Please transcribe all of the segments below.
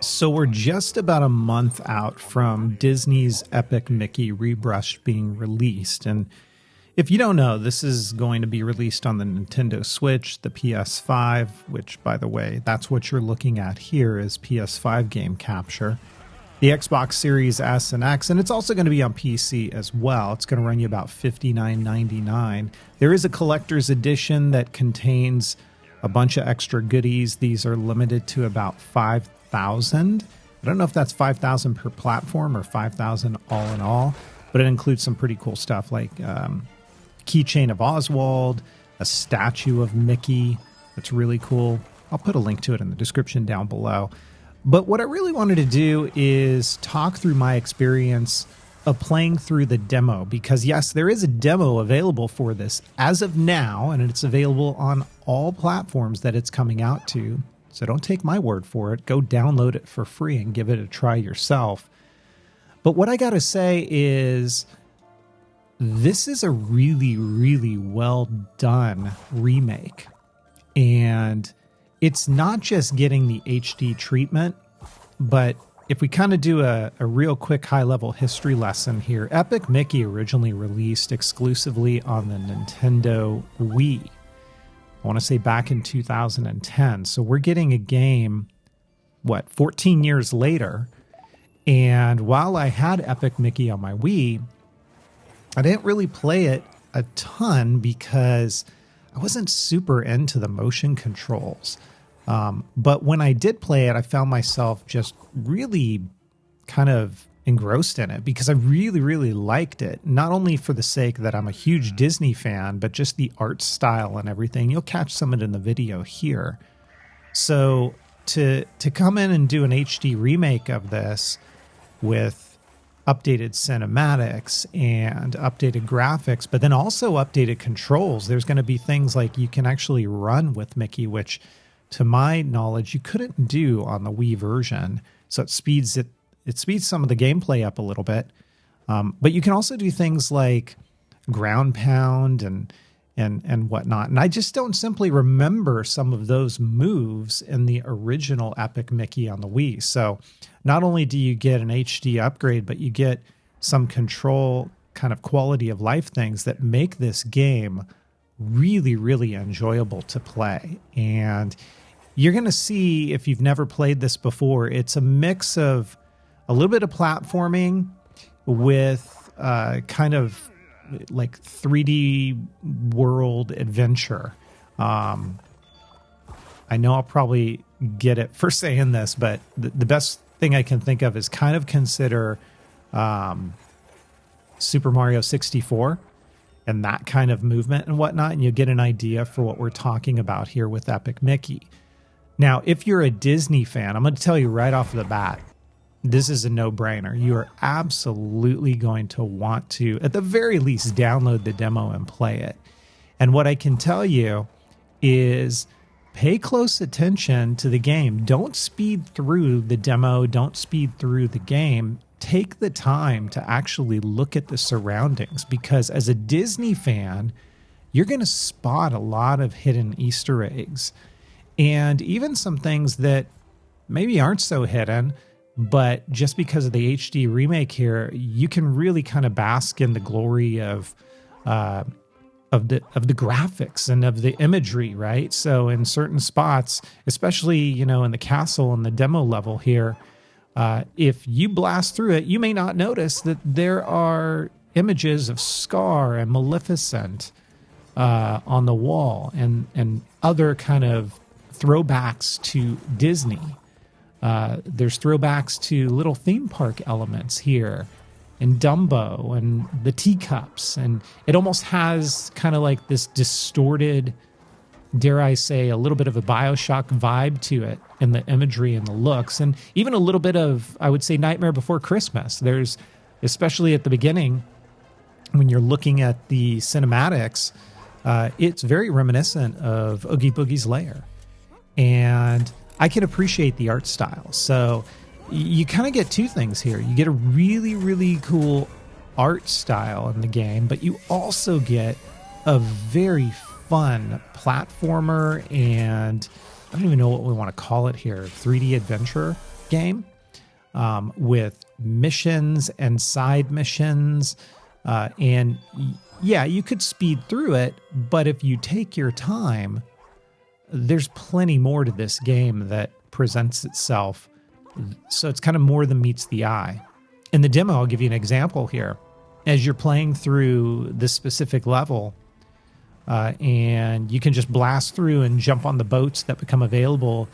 So we're just about a month out from Disney's Epic Mickey Rebrushed being released. And if you don't know, this is going to be released on the Nintendo Switch, the PS5, which, by the way, that's what you're looking at here is PS5 game capture, the Xbox Series S and X, and it's also going to be on PC as well. It's going to run you about $59.99. There is a collector's edition that contains a bunch of extra goodies. These are limited to about 5,000. I don't know if that's 5,000 per platform or 5,000 all in all, but it includes some pretty cool stuff like keychain of Oswald, a statue of Mickey. That's really cool. I'll put a link to it in the description down below. But what I really wanted to do is talk through my experience of playing through the demo, because yes, there is a demo available for this as of now, and it's available on all platforms that it's coming out to. So don't take my word for it. Go download it for free and give it a try yourself. But what I got to say is this is a really, really well done remake. And it's not just getting the HD treatment, but if we kind of do a real quick high-level history lesson here, Epic Mickey originally released exclusively on the Nintendo Wii. I want to say back in 2010. So we're getting a game, 14 years later. And while I had Epic Mickey on my Wii, I didn't really play it a ton because I wasn't super into the motion controls. But when I did play it, I found myself just really kind of engrossed in it because I really, really liked it. Not only for the sake that I'm a huge Disney fan, but just the art style and everything. You'll catch some of it in the video here. So to come in and do an HD remake of this with updated cinematics and updated graphics, but then also updated controls, there's going to be things like you can actually run with Mickey, which to my knowledge, you couldn't do on the Wii version. So it speeds some of the gameplay up a little bit. But you can also do things like ground pound and whatnot. And I just don't simply remember some of those moves in the original Epic Mickey on the Wii. So not only do you get an HD upgrade, but you get some control kind of quality of life things that make this game really, really enjoyable to play. And you're going to see, if you've never played this before, it's a mix of a little bit of platforming with kind of like 3D world adventure. I know I'll probably get it for saying this, but the best thing I can think of is kind of consider Super Mario 64 and that kind of movement and whatnot, and you'll get an idea for what we're talking about here with Epic Mickey. Now, if you're a Disney fan, I'm going to tell you right off the bat, this is a no-brainer. You are absolutely going to want to, at the very least, download the demo and play it. And what I can tell you is pay close attention to the game. Don't speed through the demo. Don't speed through the game. Take the time to actually look at the surroundings, because as a Disney fan, you're going to spot a lot of hidden Easter eggs and even some things that maybe aren't so hidden, but just because of the HD remake here, you can really kind of bask in the glory of the graphics and of the imagery, right? So in certain spots, especially, in the castle and the demo level here, if you blast through it, you may not notice that there are images of Scar and Maleficent on the wall and other kind of throwbacks to Disney. There's throwbacks to little theme park elements here and Dumbo and the teacups. And it almost has kind of like this distorted, dare I say, a little bit of a BioShock vibe to it in the imagery and the looks. And even a little bit of, I would say, Nightmare Before Christmas. There's, especially at the beginning, when you're looking at the cinematics, it's very reminiscent of Oogie Boogie's Lair. And I can appreciate the art style. So you kind of get two things here. You get a really, really cool art style in the game, but you also get a very fun platformer and I don't even know what we want to call it here, 3D adventure game with missions and side missions. And yeah, you could speed through it, but if you take your time, there's plenty more to this game that presents itself. So it's kind of more than meets the eye. In the demo, I'll give you an example here. As you're playing through this specific level, and you can just blast through and jump on the boats that become available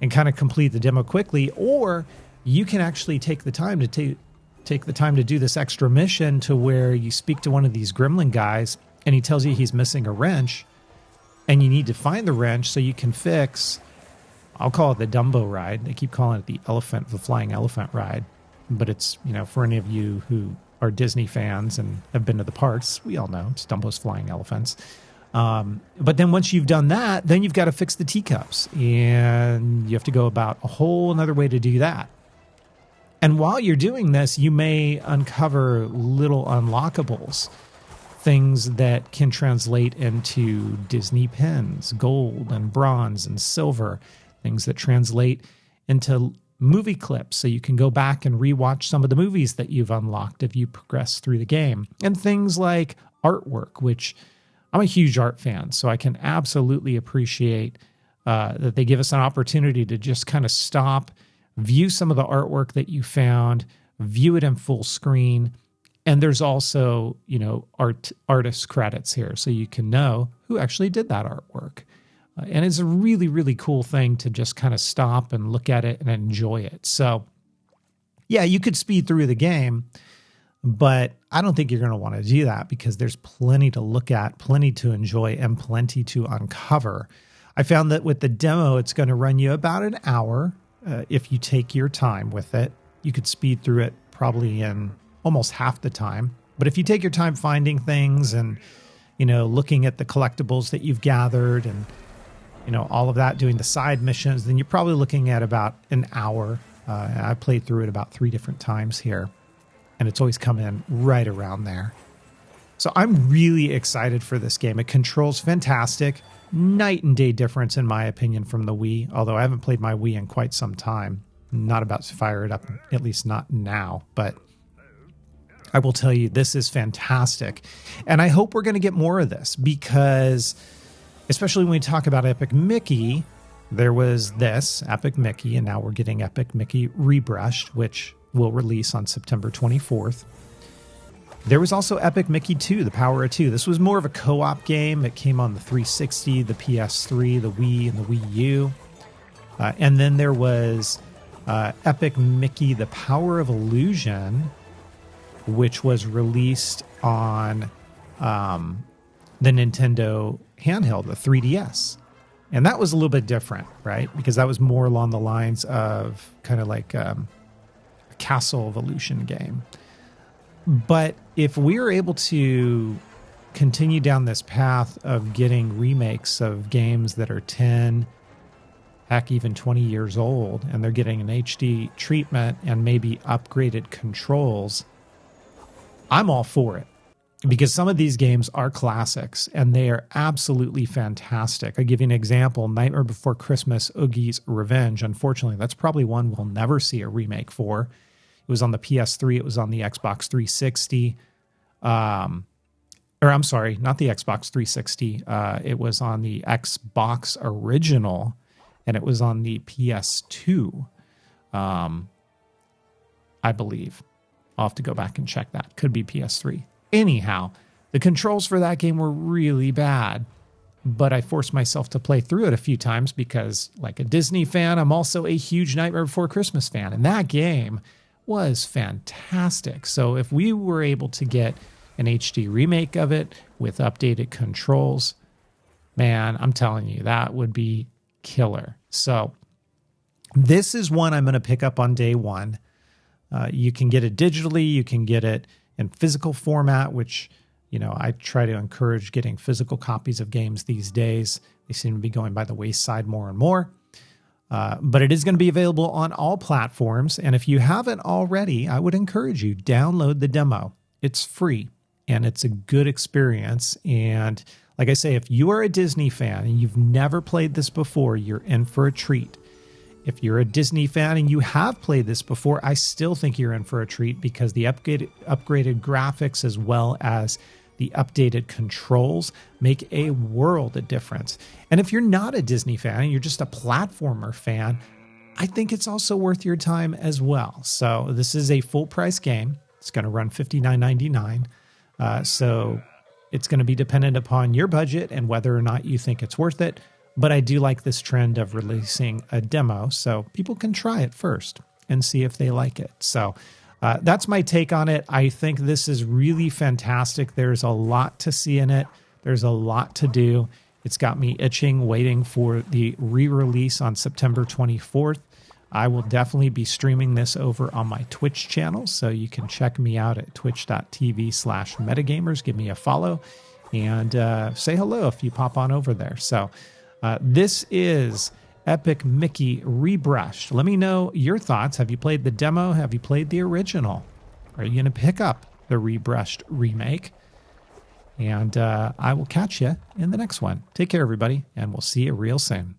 and kind of complete the demo quickly, or you can actually take the time to do this extra mission to where you speak to one of these gremlin guys and he tells you he's missing a wrench and you need to find the wrench so you can fix, I'll call it the Dumbo ride. They keep calling it the flying elephant ride. But it's, for any of you who are Disney fans and have been to the parks, we all know it's Dumbo's flying elephants. But then once you've done that, then you've got to fix the teacups. And you have to go about a whole another way to do that. And while you're doing this, you may uncover little unlockables, things that can translate into Disney pins, gold and bronze and silver, things that translate into movie clips so you can go back and rewatch some of the movies that you've unlocked if you progress through the game. And things like artwork, which I'm a huge art fan, so I can absolutely appreciate that they give us an opportunity to just kind of stop, view some of the artwork that you found, view it in full screen. And there's also, artist credits here, so you can know who actually did that artwork. And it's a really, really cool thing to just kind of stop and look at it and enjoy it. So, yeah, you could speed through the game, but I don't think you're going to want to do that because there's plenty to look at, plenty to enjoy, and plenty to uncover. I found that with the demo, it's going to run you about an hour if you take your time with it. You could speed through it probably in almost half the time. But if you take your time finding things and, looking at the collectibles that you've gathered and, all of that, doing the side missions, then you're probably looking at about an hour. I played through it about 3 different times here, and it's always come in right around there. So I'm really excited for this game. It controls fantastic. Night and day difference, in my opinion, from the Wii, although I haven't played my Wii in quite some time. Not about to fire it up, at least not now, but I will tell you, this is fantastic. And I hope we're going to get more of this because, especially when we talk about Epic Mickey, there was this, Epic Mickey, and now we're getting Epic Mickey Rebrushed, which will release on September 24th. There was also Epic Mickey 2, The Power of Two. This was more of a co-op game. It came on the 360, the PS3, the Wii, and the Wii U. And then there was Epic Mickey, The Power of Illusion, which was released on the Nintendo handheld, the 3DS. And that was a little bit different, right? Because that was more along the lines of kind of like a Castle of Illusion game. But if we're able to continue down this path of getting remakes of games that are 10, heck, even 20 years old, and they're getting an HD treatment and maybe upgraded controls, I'm all for it. Because some of these games are classics, and they are absolutely fantastic. I'll give you an example. Nightmare Before Christmas, Oogie's Revenge. Unfortunately, that's probably one we'll never see a remake for. It was on the PS3. It was on the Xbox 360. Or I'm sorry, not the Xbox 360. It was on the Xbox original, and it was on the PS2, I believe. I'll have to go back and check that. Could be PS3. Anyhow, the controls for that game were really bad, but I forced myself to play through it a few times because, like a Disney fan, I'm also a huge Nightmare Before Christmas fan, and that game was fantastic. So if we were able to get an HD remake of it with updated controls, man, I'm telling you, that would be killer. So this is one I'm going to pick up on day one. You can get it digitally. You can get it in physical format, which, I try to encourage getting physical copies of games these days. They seem to be going by the wayside more and more. But it is going to be available on all platforms. And if you haven't already, I would encourage you, download the demo. It's free and it's a good experience. And like I say, if you are a Disney fan and you've never played this before, you're in for a treat. If you're a Disney fan and you have played this before, I still think you're in for a treat because the upgraded graphics as well as the updated controls make a world of difference. And if you're not a Disney fan and you're just a platformer fan, I think it's also worth your time as well. So this is a full price game. It's going to run $59.99. So it's going to be dependent upon your budget and whether or not you think it's worth it. But I do like this trend of releasing a demo so people can try it first and see if they like it. So that's my take on it. I think this is really fantastic. There's a lot to see in it. There's a lot to do. It's got me itching, waiting for the re-release on September 24th. I will definitely be streaming this over on my Twitch channel, so you can check me out at twitch.tv/metagamers. Give me a follow and say hello if you pop on over there. So this is Epic Mickey Rebrushed. Let me know your thoughts. Have you played the demo? Have you played the original? Are you going to pick up the Rebrushed remake? And I will catch you in the next one. Take care, everybody, and we'll see you real soon.